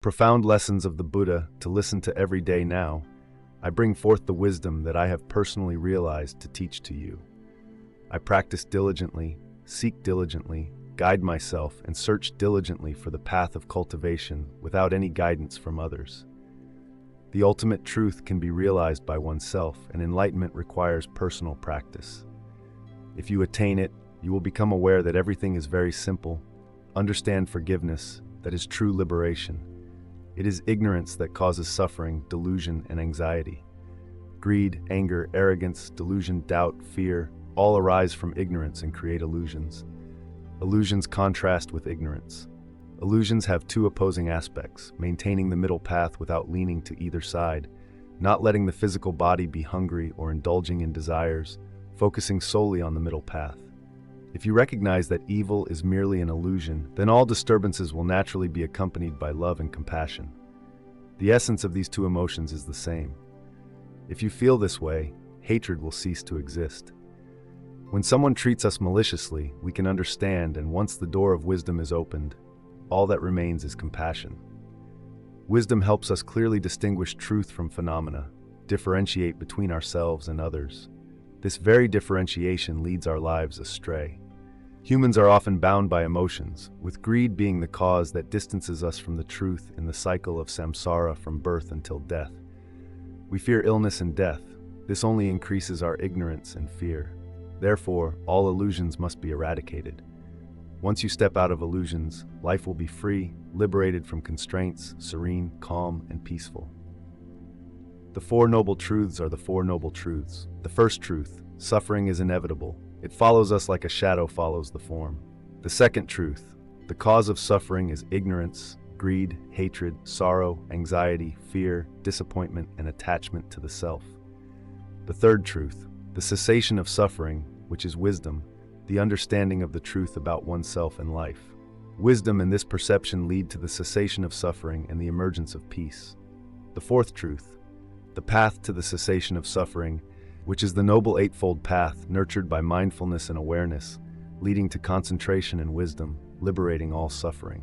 profound lessons of the Buddha to listen to every day now, I bring forth the wisdom that I have personally realized to teach to you. I practice diligently, seek diligently, guide myself, and search diligently for the path of cultivation without any guidance from others. The ultimate truth can be realized by oneself, and enlightenment requires personal practice. If you attain it, you will become aware that everything is very simple. Understand forgiveness, that is true liberation. It is ignorance that causes suffering, delusion, and anxiety. Greed, anger, arrogance, delusion, doubt, fear, all arise from ignorance and create illusions. Illusions contrast with ignorance. Illusions have two opposing aspects: maintaining the middle path without leaning to either side, not letting the physical body be hungry or indulging in desires, focusing solely on the middle path. If you recognize that evil is merely an illusion, then all disturbances will naturally be accompanied by love and compassion. The essence of these two emotions is the same. If you feel this way, hatred will cease to exist. When someone treats us maliciously, we can understand, and once the door of wisdom is opened, all that remains is compassion. Wisdom helps us clearly distinguish truth from phenomena, differentiate between ourselves and others. This very differentiation leads our lives astray. Humans are often bound by emotions, with greed being the cause that distances us from the truth in the cycle of samsara from birth until death. We fear illness and death. This only increases our ignorance and fear. Therefore, all illusions must be eradicated. Once you step out of illusions, life will be free, liberated from constraints, serene, calm, and peaceful. The Four Noble Truths are the Four Noble Truths. The first truth: suffering is inevitable. It follows us like a shadow follows the form. The second truth: the cause of suffering is ignorance, greed, hatred, sorrow, anxiety, fear, disappointment, and attachment to the self. The third truth: the cessation of suffering, which is wisdom, the understanding of the truth about oneself and life. Wisdom and this perception lead to the cessation of suffering and the emergence of peace. The fourth truth: the path to the cessation of suffering, which is the Noble Eightfold Path nurtured by mindfulness and awareness, leading to concentration and wisdom, liberating all suffering.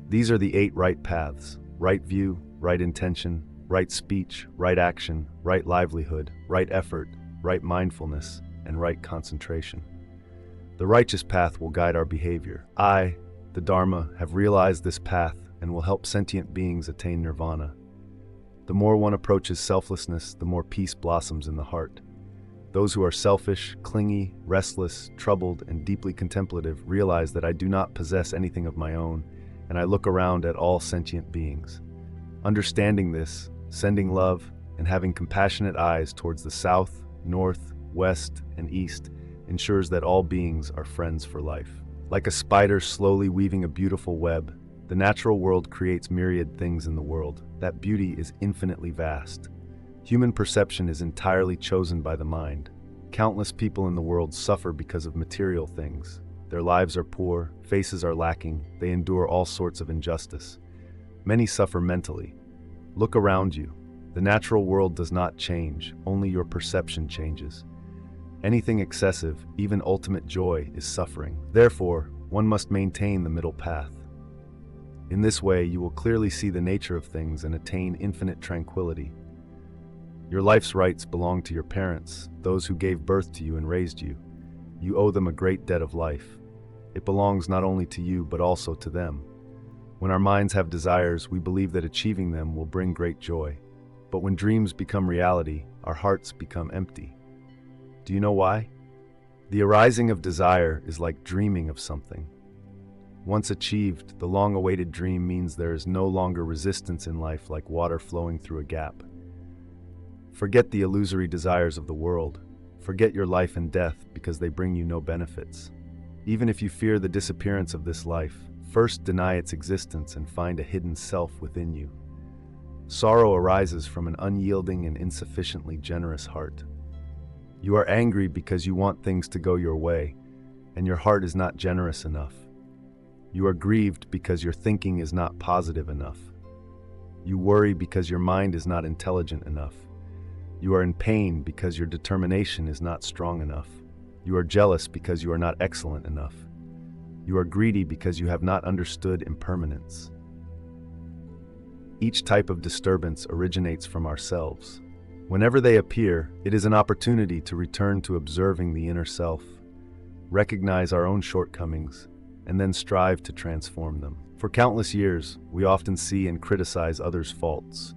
These are the 8 right paths: right view, right intention, right speech, right action, right livelihood, right effort, right mindfulness, and right concentration. The righteous path will guide our behavior. I, the Dharma, have realized this path and will help sentient beings attain nirvana. The more one approaches selflessness, the more peace blossoms in the heart. Those who are selfish, clingy, restless, troubled, and deeply contemplative realize that I do not possess anything of my own, and I look around at all sentient beings. Understanding this, sending love, and having compassionate eyes towards the south, north, west, and east ensures that all beings are friends for life. Like a spider slowly weaving a beautiful web, the natural world creates myriad things in the world. That beauty is infinitely vast. Human perception is entirely chosen by the mind. Countless people in the world suffer because of material things. Their lives are poor, faces are lacking, they endure all sorts of injustice. Many suffer mentally. Look around you. The natural world does not change, only your perception changes. Anything excessive, even ultimate joy, is suffering. Therefore, one must maintain the middle path. In this way, you will clearly see the nature of things and attain infinite tranquility. Your life's rights belong to your parents, those who gave birth to you and raised you. You owe them a great debt of life. It belongs not only to you, but also to them. When our minds have desires, we believe that achieving them will bring great joy. But when dreams become reality, our hearts become empty. Do you know why? The arising of desire is like dreaming of something. Once achieved, the long-awaited dream means there is no longer resistance in life, like water flowing through a gap. Forget the illusory desires of the world. Forget your life and death, because they bring you no benefits. Even if you fear the disappearance of this life, first deny its existence and find a hidden self within you. Sorrow arises from an unyielding and insufficiently generous heart. You are angry because you want things to go your way, and your heart is not generous enough. You are grieved because your thinking is not positive enough. You worry because your mind is not intelligent enough. You are in pain because your determination is not strong enough. You are jealous because you are not excellent enough. You are greedy because you have not understood impermanence. Each type of disturbance originates from ourselves. Whenever they appear, it is an opportunity to return to observing the inner self, recognize our own shortcomings, and then strive to transform them. For countless years, we often see and criticize others' faults.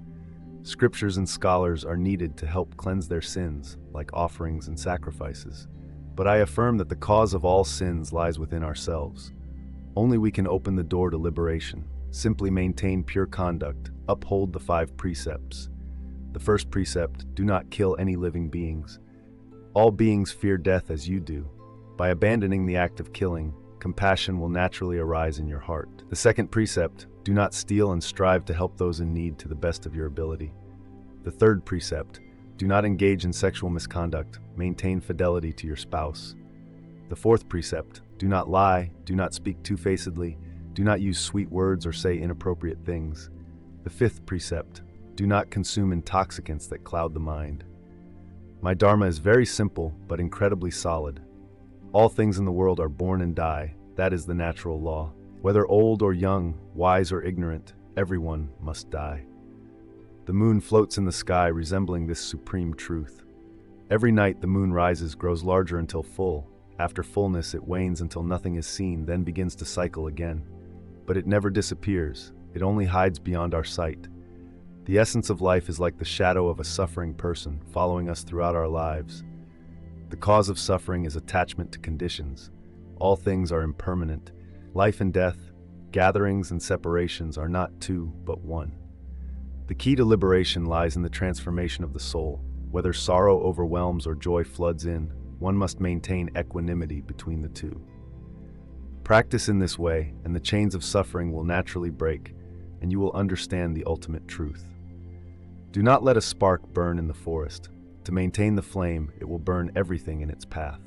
Scriptures and scholars are needed to help cleanse their sins, like offerings and sacrifices. But I affirm that the cause of all sins lies within ourselves. Only we can open the door to liberation. Simply maintain pure conduct, uphold the 5 precepts. The first precept, do not kill any living beings. All beings fear death as you do. By abandoning the act of killing, compassion will naturally arise in your heart. The second precept, do not steal and strive to help those in need to the best of your ability. The third precept, do not engage in sexual misconduct, maintain fidelity to your spouse. The fourth precept, do not lie, do not speak two-facedly, do not use sweet words or say inappropriate things. The fifth precept, do not consume intoxicants that cloud the mind. My Dharma is very simple, but incredibly solid. All things in the world are born and die. That is the natural law. Whether old or young, wise or ignorant, everyone must die. The moon floats in the sky, resembling this supreme truth. Every night the moon rises, grows larger until full. After fullness, it wanes until nothing is seen, then begins to cycle again. But it never disappears. It only hides beyond our sight. The essence of life is like the shadow of a suffering person, following us throughout our lives. The cause of suffering is attachment to conditions. All things are impermanent. Life and death, gatherings and separations are not two, but one. The key to liberation lies in the transformation of the soul. Whether sorrow overwhelms or joy floods in, one must maintain equanimity between the two. Practice in this way, and the chains of suffering will naturally break, and you will understand the ultimate truth. Do not let a spark burn in the forest. To maintain the flame, it will burn everything in its path.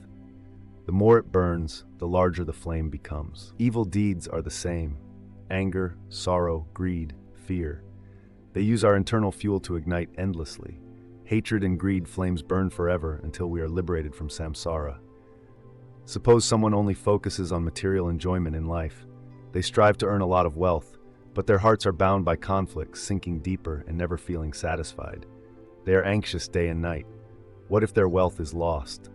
The more it burns, the larger the flame becomes. Evil deeds are the same. Anger, sorrow, greed, fear. They use our internal fuel to ignite endlessly. Hatred and greed flames burn forever until we are liberated from samsara. Suppose someone only focuses on material enjoyment in life. They strive to earn a lot of wealth, but their hearts are bound by conflicts, sinking deeper and never feeling satisfied. They are anxious day and night. What if their wealth is lost?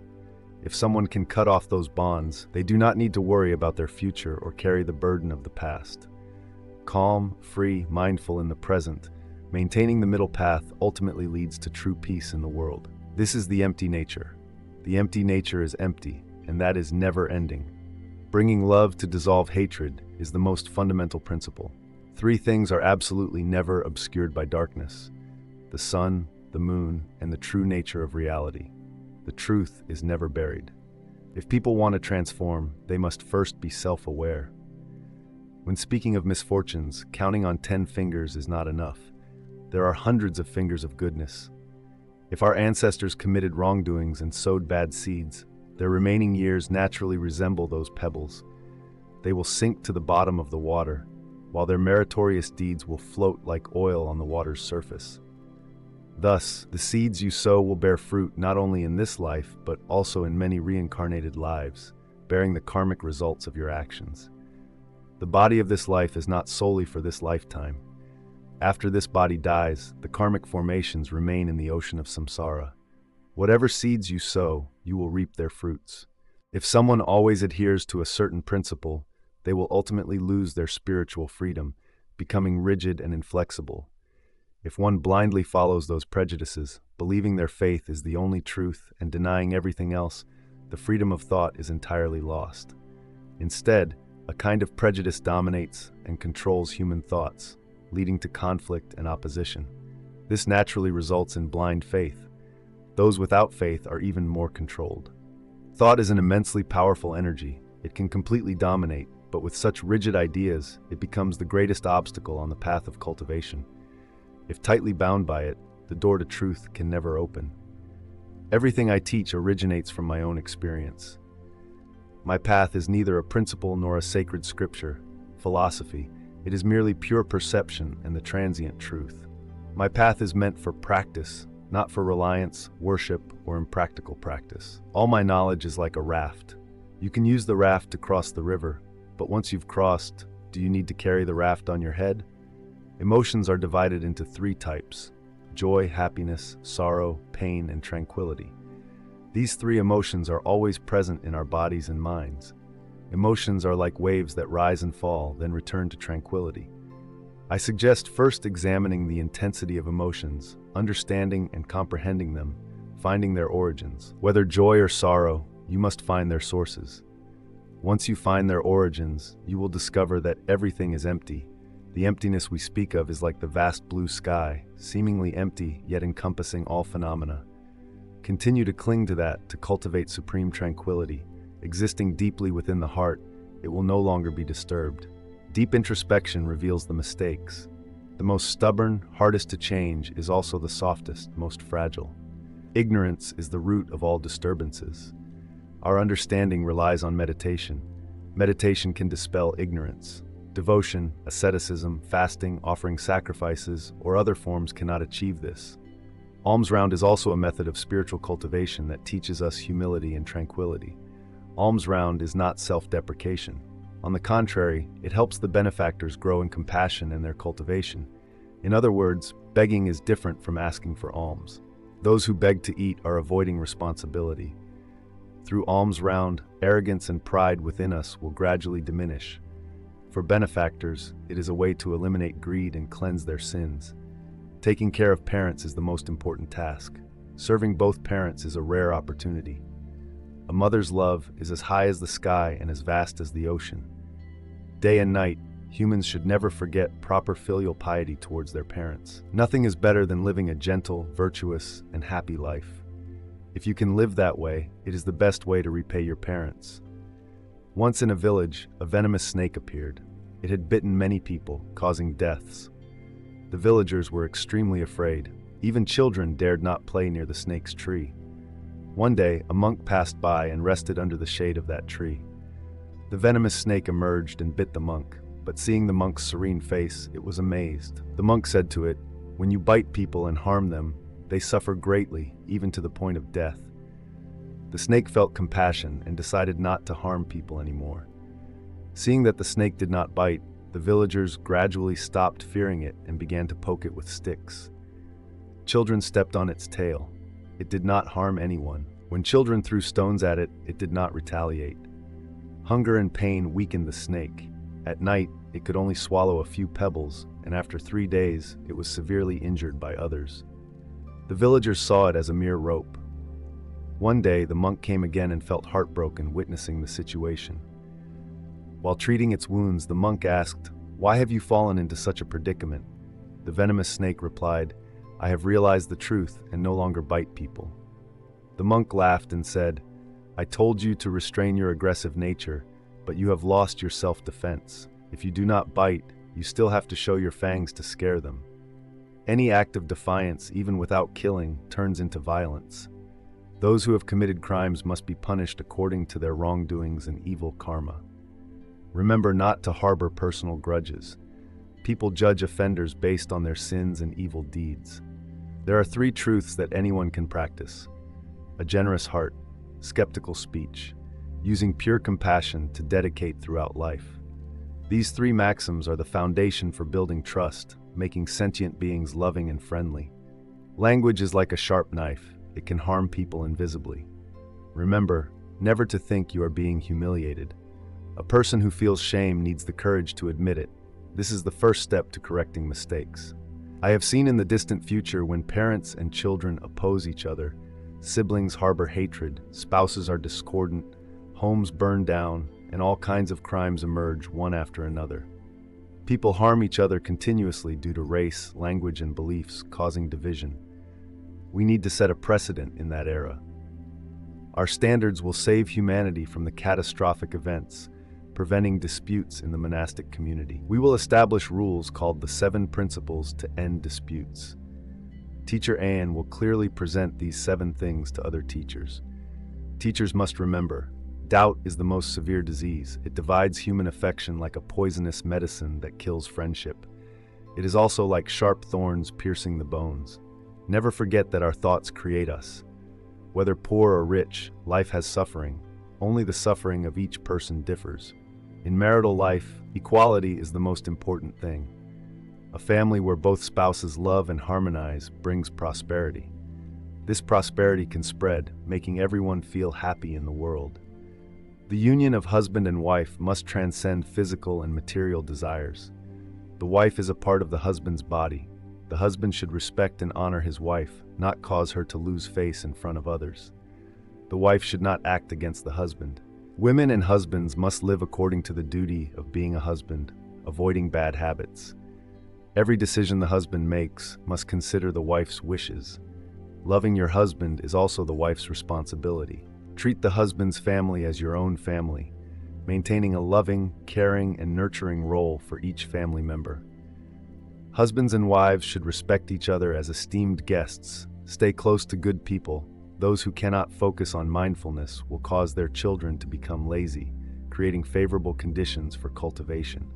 If someone can cut off those bonds, they do not need to worry about their future or carry the burden of the past. Calm, free, mindful in the present, maintaining the middle path ultimately leads to true peace in the world. This is the empty nature. The empty nature is empty, and that is never ending. Bringing love to dissolve hatred is the most fundamental principle. 3 things are absolutely never obscured by darkness: the sun, the moon, and the true nature of reality. The truth is never buried. If people want to transform, they must first be self-aware. When speaking of misfortunes, counting on 10 fingers is not enough. There are hundreds of fingers of goodness. If our ancestors committed wrongdoings and sowed bad seeds, their remaining years naturally resemble those pebbles. They will sink to the bottom of the water, while their meritorious deeds will float like oil on the water's surface. Thus, the seeds you sow will bear fruit not only in this life, but also in many reincarnated lives, bearing the karmic results of your actions. The body of this life is not solely for this lifetime. After this body dies, the karmic formations remain in the ocean of samsara. Whatever seeds you sow, you will reap their fruits. If someone always adheres to a certain principle, they will ultimately lose their spiritual freedom, becoming rigid and inflexible. If one blindly follows those prejudices, believing their faith is the only truth and denying everything else, the freedom of thought is entirely lost. Instead, a kind of prejudice dominates and controls human thoughts, leading to conflict and opposition. This naturally results in blind faith. Those without faith are even more controlled. Thought is an immensely powerful energy. It can completely dominate, but with such rigid ideas, it becomes the greatest obstacle on the path of cultivation. If tightly bound by it, the door to truth can never open. Everything I teach originates from my own experience. My path is neither a principle nor a sacred scripture, philosophy. It is merely pure perception and the transient truth. My path is meant for practice, not for reliance, worship, or impractical practice. All my knowledge is like a raft. You can use the raft to cross the river, but once you've crossed, do you need to carry the raft on your head? Emotions are divided into three types: joy, happiness, sorrow, pain, and tranquility. These three emotions are always present in our bodies and minds. Emotions are like waves that rise and fall, then return to tranquility. I suggest first examining the intensity of emotions, understanding and comprehending them, finding their origins. Whether joy or sorrow, you must find their sources. Once you find their origins, you will discover that everything is empty. The emptiness we speak of is like the vast blue sky, seemingly empty yet encompassing all phenomena. Continue to cling to that to cultivate supreme tranquility. Existing deeply within the heart, it will no longer be disturbed. Deep introspection reveals the mistakes. The most stubborn, hardest to change is also the softest, most fragile. Ignorance is the root of all disturbances. Our understanding relies on meditation. Meditation can dispel ignorance. Devotion, asceticism, fasting, offering sacrifices, or other forms cannot achieve this. Alms round is also a method of spiritual cultivation that teaches us humility and tranquility. Alms round is not self-deprecation. On the contrary, it helps the benefactors grow in compassion in their cultivation. In other words, begging is different from asking for alms. Those who beg to eat are avoiding responsibility. Through alms round, arrogance and pride within us will gradually diminish. For benefactors, it is a way to eliminate greed and cleanse their sins. Taking care of parents is the most important task. Serving both parents is a rare opportunity. A mother's love is as high as the sky and as vast as the ocean. Day and night, humans should never forget proper filial piety towards their parents. Nothing is better than living a gentle, virtuous, and happy life. If you can live that way, it is the best way to repay your parents. Once in a village, a venomous snake appeared. It had bitten many people, causing deaths. The villagers were extremely afraid. Even children dared not play near the snake's tree. One day, a monk passed by and rested under the shade of that tree. The venomous snake emerged and bit the monk, but seeing the monk's serene face, it was amazed. The monk said to it, "When you bite people and harm them, they suffer greatly, even to the point of death." The snake felt compassion and decided not to harm people anymore. Seeing that the snake did not bite, the villagers gradually stopped fearing it and began to poke it with sticks. Children stepped on its tail. It did not harm anyone. When children threw stones at it, it did not retaliate. Hunger and pain weakened the snake. At night, it could only swallow a few pebbles, and after 3 days, it was severely injured by others. The villagers saw it as a mere rope. One day, the monk came again and felt heartbroken witnessing the situation. While treating its wounds, the monk asked, "Why have you fallen into such a predicament?" The venomous snake replied, "I have realized the truth and no longer bite people." The monk laughed and said, "I told you to restrain your aggressive nature, but you have lost your self-defense. If you do not bite, you still have to show your fangs to scare them. Any act of defiance, even without killing, turns into violence. Those who have committed crimes must be punished according to their wrongdoings and evil karma. Remember not to harbor personal grudges. People judge offenders based on their sins and evil deeds. There are 3 truths that anyone can practice: a generous heart, skeptical speech, using pure compassion to dedicate throughout life. These 3 maxims are the foundation for building trust, making sentient beings loving and friendly. Language is like a sharp knife. It can harm people invisibly. Remember, never to think you are being humiliated. A person who feels shame needs the courage to admit it. This is the first step to correcting mistakes. I have seen in the distant future when parents and children oppose each other, siblings harbor hatred, spouses are discordant, homes burn down, and all kinds of crimes emerge one after another. People harm each other continuously due to race, language, and beliefs, causing division. We need to set a precedent in that era. Our standards will save humanity from the catastrophic events, preventing disputes in the monastic community. We will establish rules called the 7 Principles to End Disputes. Teacher Anne will clearly present these 7 things to other teachers. Teachers must remember, doubt is the most severe disease. It divides human affection like a poisonous medicine that kills friendship. It is also like sharp thorns piercing the bones. Never forget that our thoughts create us. Whether poor or rich, life has suffering. Only the suffering of each person differs. In marital life, equality is the most important thing. A family where both spouses love and harmonize brings prosperity. This prosperity can spread, making everyone feel happy in the world. The union of husband and wife must transcend physical and material desires. The wife is a part of the husband's body. The husband should respect and honor his wife, not cause her to lose face in front of others. The wife should not act against the husband. Women and husbands must live according to the duty of being a husband, avoiding bad habits. Every decision the husband makes must consider the wife's wishes. Loving your husband is also the wife's responsibility. Treat the husband's family as your own family, maintaining a loving, caring, and nurturing role for each family member. Husbands and wives should respect each other as esteemed guests, stay close to good people. Those who cannot focus on mindfulness will cause their children to become lazy, creating favorable conditions for cultivation.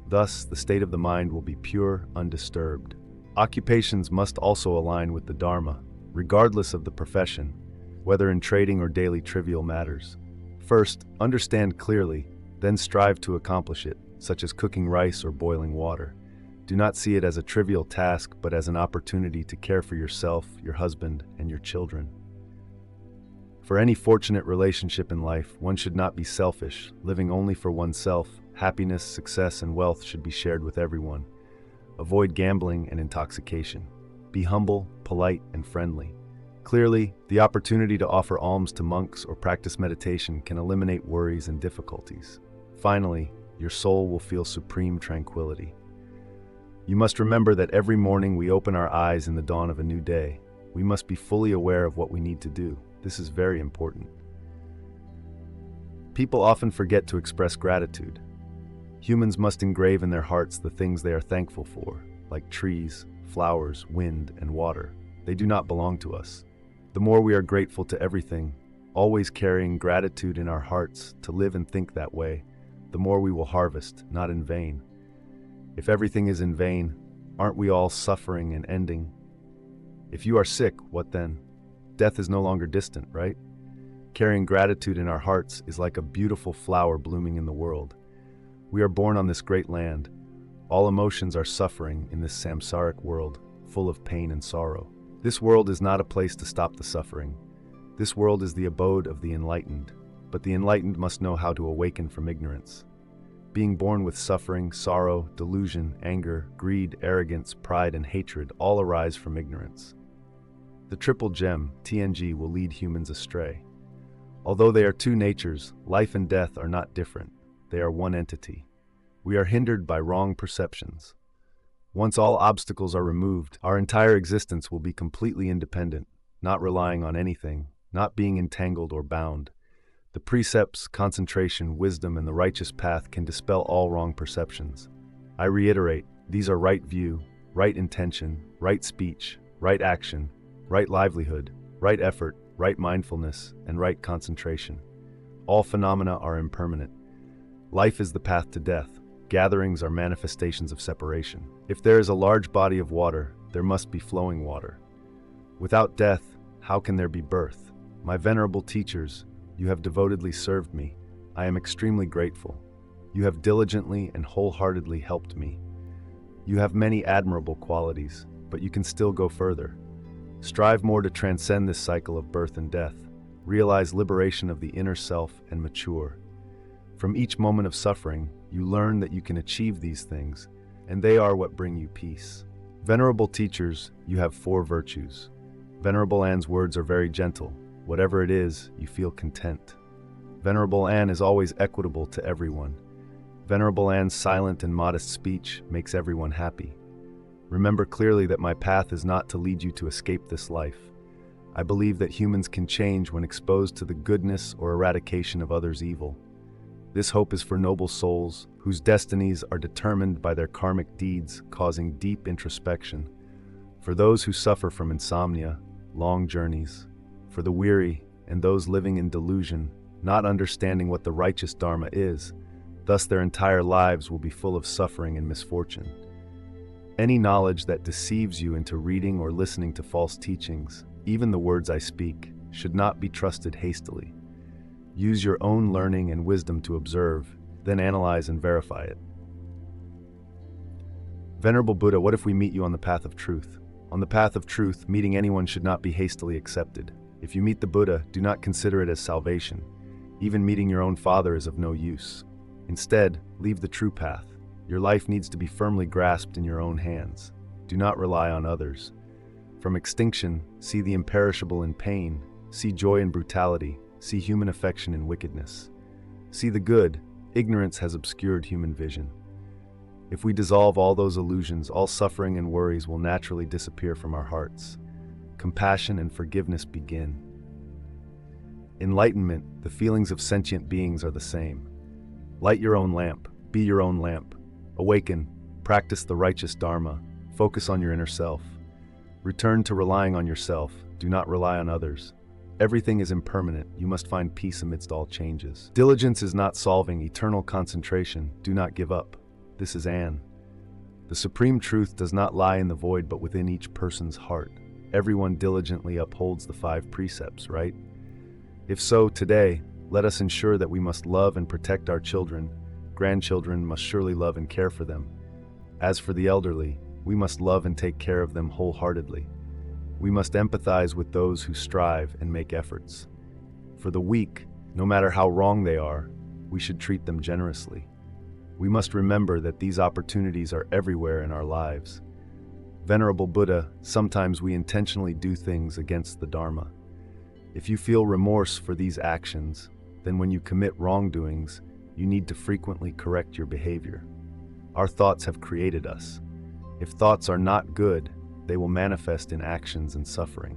Thus, the state of the mind will be pure, undisturbed. Occupations must also align with the Dharma, regardless of the profession, whether in trading or daily trivial matters. First, understand clearly, then strive to accomplish it, such as cooking rice or boiling water. Do not see it as a trivial task, but as an opportunity to care for yourself, your husband, and your children. For any fortunate relationship in life, one should not be selfish, living only for oneself. Happiness, success, and wealth should be shared with everyone. Avoid gambling and intoxication. Be humble, polite, and friendly. Clearly, the opportunity to offer alms to monks or practice meditation can eliminate worries and difficulties. Finally, your soul will feel supreme tranquility. You must remember that every morning we open our eyes in the dawn of a new day. We must be fully aware of what we need to do. This is very important. People often forget to express gratitude. Humans must engrave in their hearts the things they are thankful for, like trees, flowers, wind, and water. They do not belong to us. The more we are grateful to everything, always carrying gratitude in our hearts to live and think that way, the more we will harvest, not in vain. If everything is in vain, aren't we all suffering and ending? If you are sick, what then? Death is no longer distant, right? Carrying gratitude in our hearts is like a beautiful flower blooming in the world. We are born on this great land. All emotions are suffering in this samsaric world, full of pain and sorrow. This world is not a place to stop the suffering. This world is the abode of the enlightened, but the enlightened must know how to awaken from ignorance. Being born with suffering, sorrow, delusion, anger, greed, arrogance, pride, and hatred all arise from ignorance. The triple gem, TNG, will lead humans astray. Although they are two natures, life and death are not different. They are one entity. We are hindered by wrong perceptions. Once all obstacles are removed, our entire existence will be completely independent, not relying on anything, not being entangled or bound. The precepts, concentration, wisdom, and the righteous path can dispel all wrong perceptions. I reiterate, these are right view, right intention, right speech, right action, right livelihood, right effort, right mindfulness, and right concentration. All phenomena are impermanent. Life is the path to death. Gatherings are manifestations of separation. If there is a large body of water, there must be flowing water. Without death, how can there be birth? My venerable teachers, you have devotedly served me. I am extremely grateful. You have diligently and wholeheartedly helped me. You have many admirable qualities, but you can still go further. Strive more to transcend this cycle of birth and death. Realize liberation of the inner self and mature. From each moment of suffering, you learn that you can achieve these things, and they are what bring you peace. Venerable teachers, you have 4 virtues. Venerable Anne's words are very gentle. Whatever it is, you feel content. Venerable Anne is always equitable to everyone. Venerable Anne's silent and modest speech makes everyone happy. Remember clearly that my path is not to lead you to escape this life. I believe that humans can change when exposed to the goodness or eradication of others' evil. This hope is for noble souls whose destinies are determined by their karmic deeds, causing deep introspection. For those who suffer from insomnia, long journeys. For the weary and those living in delusion, not understanding what the righteous Dharma is. Thus their entire lives will be full of suffering and misfortune. Any knowledge that deceives you into reading or listening to false teachings, even the words I speak, should not be trusted hastily. Use your own learning and wisdom to observe, then analyze and verify it. Venerable Buddha, what if we meet you on the path of truth? On the path of truth, meeting anyone should not be hastily accepted. If you meet the Buddha, do not consider it as salvation. Even meeting your own father is of no use. Instead, leave the true path. Your life needs to be firmly grasped in your own hands. Do not rely on others. From extinction, see the imperishable in pain. See joy in brutality. See human affection in wickedness. See the good. Ignorance has obscured human vision. If we dissolve all those illusions, all suffering and worries will naturally disappear from our hearts. Compassion and forgiveness begin. Enlightenment, the feelings of sentient beings are the same. Light your own lamp, be your own lamp. Awaken, practice the righteous Dharma, focus on your inner self. Return to relying on yourself, do not rely on others. Everything is impermanent, you must find peace amidst all changes. Diligence is not solving, eternal concentration, do not give up. This is Anne. The supreme truth does not lie in the void but within each person's heart. Everyone diligently upholds the 5 precepts, right? If so, today, let us ensure that we must love and protect our children. Grandchildren must surely love and care for them. As for the elderly, we must love and take care of them wholeheartedly. We must empathize with those who strive and make efforts. For the weak, no matter how wrong they are, we should treat them generously. We must remember that these opportunities are everywhere in our lives. Venerable Buddha, sometimes we intentionally do things against the Dharma. If you feel remorse for these actions, then when you commit wrongdoings, you need to frequently correct your behavior. Our thoughts have created us. If thoughts are not good, they will manifest in actions and suffering.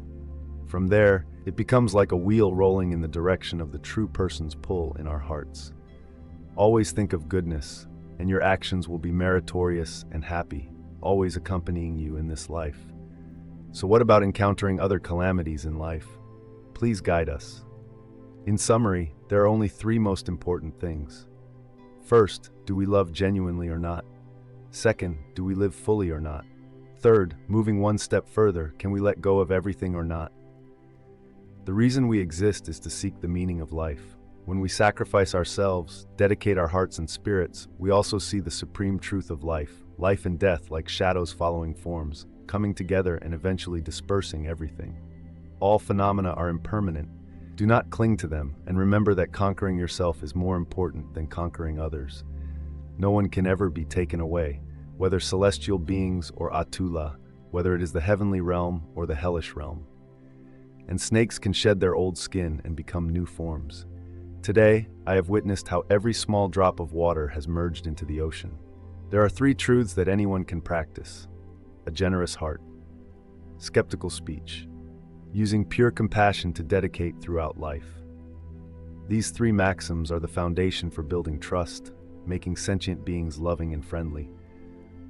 From there, it becomes like a wheel rolling in the direction of the true person's pull in our hearts. Always think of goodness, and your actions will be meritorious and happy, always accompanying you in this life. So what about encountering other calamities in life? Please guide us. In summary, there are only 3 most important things. First, do we love genuinely or not? Second, do we live fully or not? Third, moving one step further, can we let go of everything or not? The reason we exist is to seek the meaning of life. When we sacrifice ourselves, dedicate our hearts and spirits, we also see the supreme truth of life and death like shadows following forms, coming together and eventually dispersing everything. All phenomena are impermanent. Do not cling to them, and remember that conquering yourself is more important than conquering others. No one can ever be taken away, whether celestial beings or Atula, whether it is the heavenly realm or the hellish realm. And snakes can shed their old skin and become new forms. Today, I have witnessed how every small drop of water has merged into the ocean. There are 3 truths that anyone can practice: a generous heart, skeptical speech, using pure compassion to dedicate throughout life. These 3 maxims are the foundation for building trust, making sentient beings loving and friendly.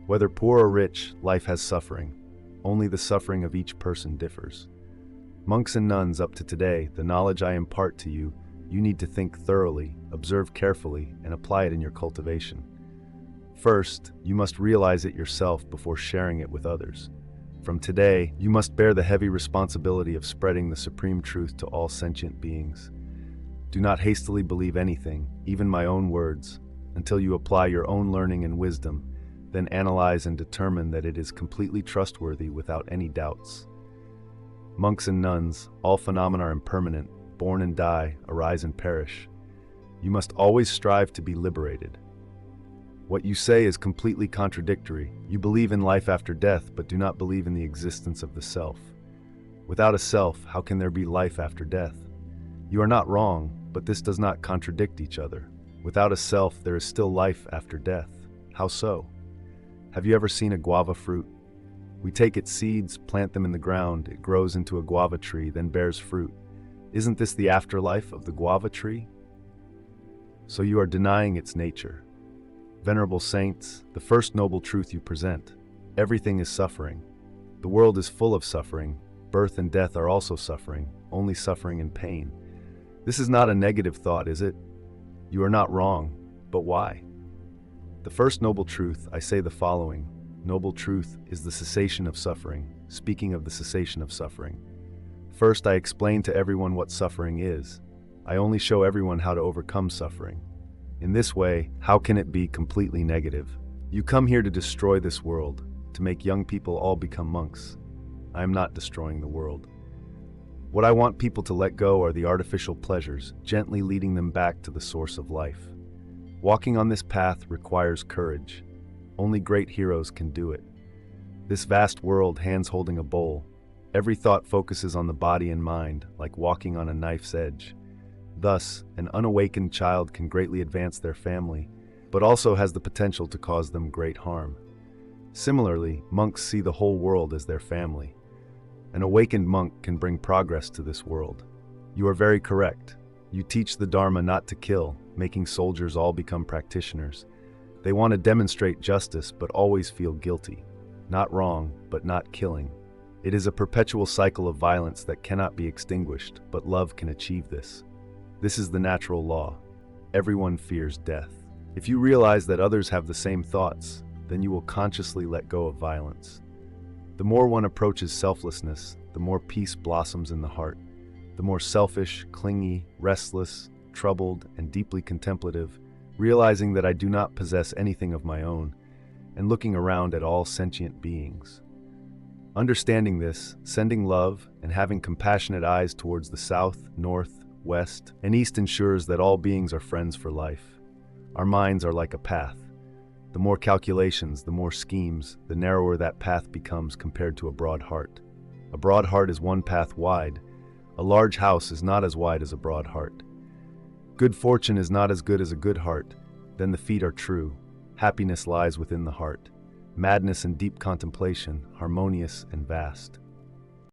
Whether poor or rich, life has suffering. Only the suffering of each person differs. Monks and nuns, up to today, the knowledge I impart to you, you need to think thoroughly, observe carefully, and apply it in your cultivation. First, you must realize it yourself before sharing it with others. From today, you must bear the heavy responsibility of spreading the supreme truth to all sentient beings. Do not hastily believe anything, even my own words, until you apply your own learning and wisdom, then analyze and determine that it is completely trustworthy without any doubts. Monks and nuns, all phenomena are impermanent, born and die, arise and perish. You must always strive to be liberated. What you say is completely contradictory. You believe in life after death, but do not believe in the existence of the self. Without a self, how can there be life after death? You are not wrong, but this does not contradict each other. Without a self, there is still life after death. How so? Have you ever seen a guava fruit? We take its seeds, plant them in the ground, it grows into a guava tree, then bears fruit. Isn't this the afterlife of the guava tree? So you are denying its nature. Venerable saints, the first noble truth you present: everything is suffering. The world is full of suffering. Birth and death are also suffering, only suffering and pain. This is not a negative thought, is it? You are not wrong, but why? The first noble truth, I say the following: noble truth is the cessation of suffering. Speaking of the cessation of suffering, first I explain to everyone what suffering is. I only show everyone how to overcome suffering. In this way, how can it be completely negative? You come here to destroy this world, to make young people all become monks. I am not destroying the world. What I want people to let go are the artificial pleasures, gently leading them back to the source of life. Walking on this path requires courage. Only great heroes can do it. This vast world, hands holding a bowl. Every thought focuses on the body and mind, like walking on a knife's edge. Thus, an unawakened child can greatly advance their family, but also has the potential to cause them great harm. Similarly, monks see the whole world as their family. An awakened monk can bring progress to this world. You are very correct. You teach the Dharma not to kill, making soldiers all become practitioners. They want to demonstrate justice, but always feel guilty. Not wrong, but not killing. It is a perpetual cycle of violence that cannot be extinguished, but love can achieve this. This is the natural law. Everyone fears death. If you realize that others have the same thoughts, then you will consciously let go of violence. The more one approaches selflessness, the more peace blossoms in the heart. The more selfish, clingy, restless, troubled, and deeply contemplative, realizing that I do not possess anything of my own, and looking around at all sentient beings. Understanding this, sending love, and having compassionate eyes towards the south, north, west, and east ensures that all beings are friends for life. Our minds are like a path. The more calculations, the more schemes, the narrower that path becomes compared to a broad heart. A broad heart is one path wide. A large house is not as wide as a broad heart. Good fortune is not as good as a good heart. Then the feet are true. Happiness lies within the heart. Madness and deep contemplation, harmonious and vast.